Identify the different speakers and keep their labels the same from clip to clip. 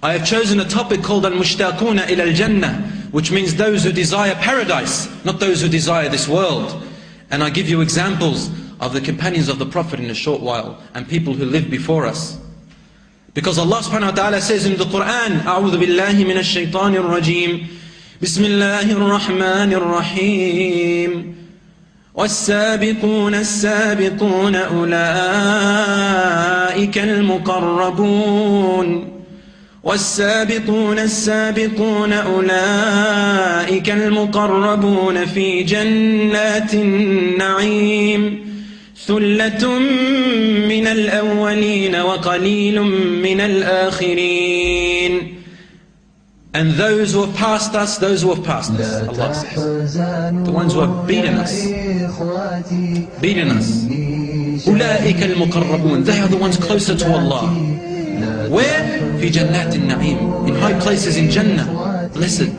Speaker 1: I have chosen a topic called Al-Mushtaquna ila al-Jannah, which means those who desire paradise, not those who desire this world. And I give you examples of the companions of the Prophet in a short while, and people who lived before us. Because Allah subhanahu wa ta'ala says in the Quran, أعوذ بالله من الشيطان الرجيم بسم الله الرحمن الرحيم والسابقون السابقون أولئك المقربون والسابقون السابقون أولئك المقربون في جنات النعيم ثلة من الأولين وقليل من الآخرين. And those who have passed us, those who have passed us, Allah says, the ones who have beaten us, أولئك المقربون, they are the ones closer to Allah. Where? في جنات النعيم, in high places in Jannah, blessed.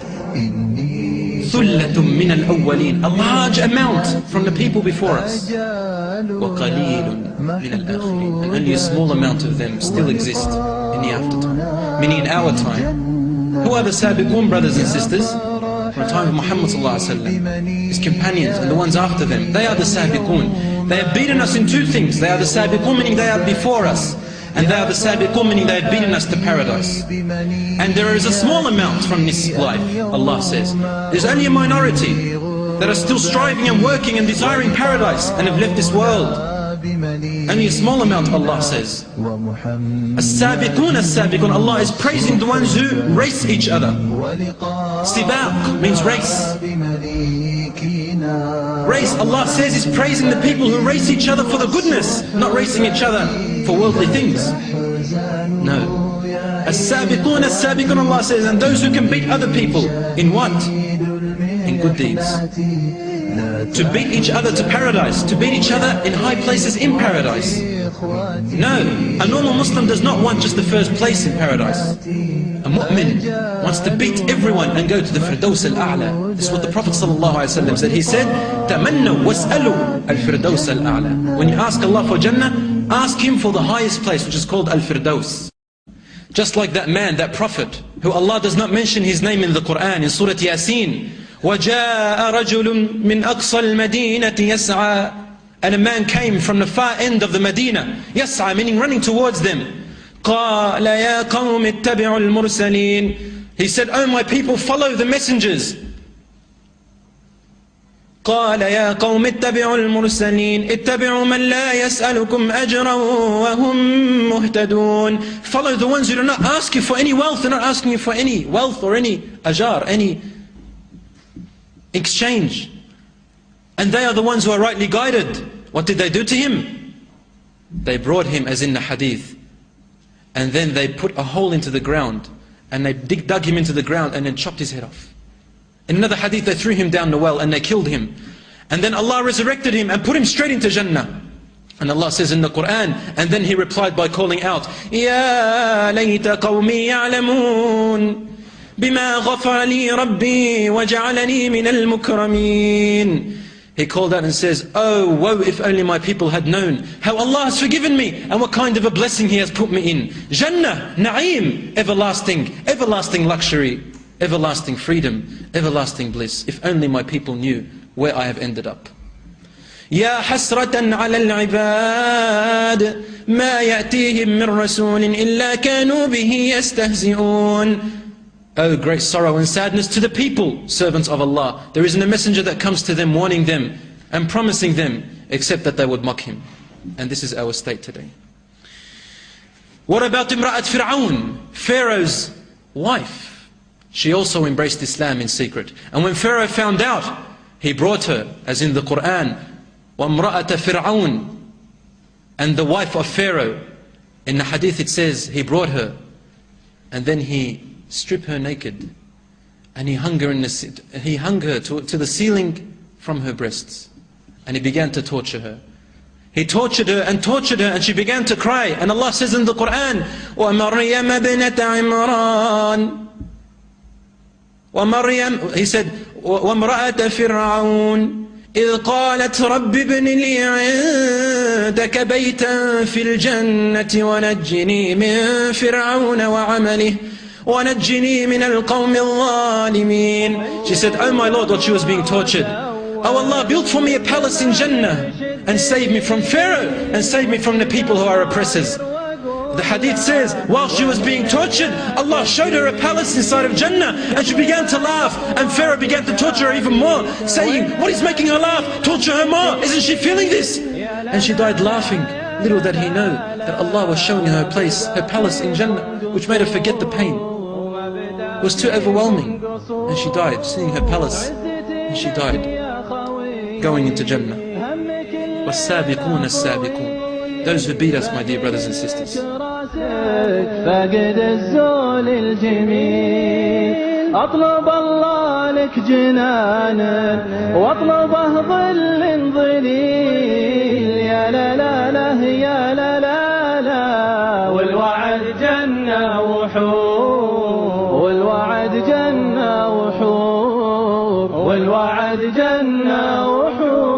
Speaker 1: ثلة من الأولين, a large amount from the people before us. وقليل من الآخرين, and only a small amount of them still exist in the aftertime, meaning in our time. Who are the Sabiqun, brothers and sisters? From the time of Muhammad sallallahu alaihi wasallam, his companions and the ones after them. They are the Sabiqun. They have beaten us in two things. They are the Sabiqun, meaning they are before us. And they are the Sabiqun, meaning they have beaten us to paradise. And there is a small amount from this life, Allah says. There's only a minority that are still striving and working and desiring paradise and have left this world. Only a small amount, Allah says. As-Sabiqun, As-Sabiqun, Allah is praising the ones who race each other. Sibaq means race. Race, Allah says, is praising the people who race each other for the goodness, not racing each other for worldly things. No. As-Sabiqun, As-Sabiqun, Allah says, and those who can beat other people in what? In good deeds. To beat each other to paradise, to beat each other in high places in paradise. No, a normal Muslim does not want just the first place in paradise. A mu'min wants to beat everyone and go to the Firdaus al-A'la. This is what the Prophet ﷺ said. He said, تَمَنَّوا وَاسْأَلُوا الْفِرْدَوْسَ الْأَعْلَى. When you ask Allah for Jannah, ask Him for the highest place, which is called Al-Firdaus. Just like that man, that prophet, who Allah does not mention his name in the Quran, in Surah Yasin. وَجَاءَ رَجُلٌ مِّنْ أَقْصَى الْمَدِينَةِ يَسْعَى. And a man came from the far end of the Medina, يَسْعَى, meaning running towards them. قَالَ يَا قَوْمِ اتَّبِعُوا الْمُرْسَلِينَ. He said, "Oh my people, follow the messengers." قَالَ يَا قَوْمِ اتَّبِعُوا الْمُرْسَلِينَ اتَّبِعُوا مَنْ لَا يَسْأَلُكُمْ أَجْرًا وَهُمْ مُهْتَدُونَ. Follow the ones who do not ask you for any wealth. They're not asking you for any wealth or any ajar, any exchange. And they are the ones who are rightly guided. What did they do to him? They brought him, as in the hadith, and then they put a hole into the ground, and they dug him into the ground and then chopped his head off. In another hadith, they threw him down the well and they killed him. And then Allah resurrected him and put him straight into Jannah. And Allah says in the Quran, and then he replied by calling out, "Ya layta qawmi ya'lamun bima ghafara li rabbi wa ja'alani min al-mukramin." He called out and says, "Oh, woe if only my people had known how Allah has forgiven me and what kind of a blessing He has put me in. Jannah, Na'im, everlasting, everlasting luxury, everlasting freedom, everlasting bliss. If only my people knew where I have ended up." يا حسرة على العباد ما يأتيهم من رسول إلا كانوا به يستهزئون. Oh, great sorrow and sadness to the people, servants of Allah. There isn't a messenger that comes to them warning them and promising them except that they would mock him. And this is our state today. What about Imra'at Fir'aun, Pharaoh's wife? She also embraced Islam in secret. And when Pharaoh found out, he brought her, as in the Quran, وَامْرَأَةَ فِرْعَوْنَ, and the wife of Pharaoh. In the hadith it says, he brought her, and then he stripped her naked, and he hung her, to the ceiling from her breasts, and he began to torture her. He tortured her, and she began to cry. And Allah says in the Quran, وَمَرْيَمَ بْنَةَ عِمْرَانَ, وَمَرْيَمَ, he said, وَامْرَأَةَ فِرْعَوْنَ إذ قالت رب ابن لي عندك بيتا في الجنة ونجني من فرعون وعمله وَنَجِّنِي مِنَ الْقَوْمِ الظَّالِمِينَ. She said, oh my Lord, while she was being tortured, oh Allah, build for me a palace in Jannah and save me from Pharaoh and save me from the people who are oppressors. The hadith says, while she was being tortured, Allah showed her a palace inside of Jannah, and she began to laugh, and Pharaoh began to torture her even more, saying, what is making her laugh? Torture her more, isn't she feeling this? And she died laughing. Little did he know that Allah was showing her place, her palace in Jannah, which made her forget the pain. It was too overwhelming, and she died, seeing her palace, and she died, going into Jannah. وَالسَّابِقُونَ السَّابِقُونَ. Those who beat us, my dear brothers and sisters.
Speaker 2: فقد الزول الجميل أطلب الله لك جنانا واطلبه ظل ظليل يا لا لا لا يا لا لا لا والوعد جنة وحور والوعد جنة وحور والوعد جنة وحور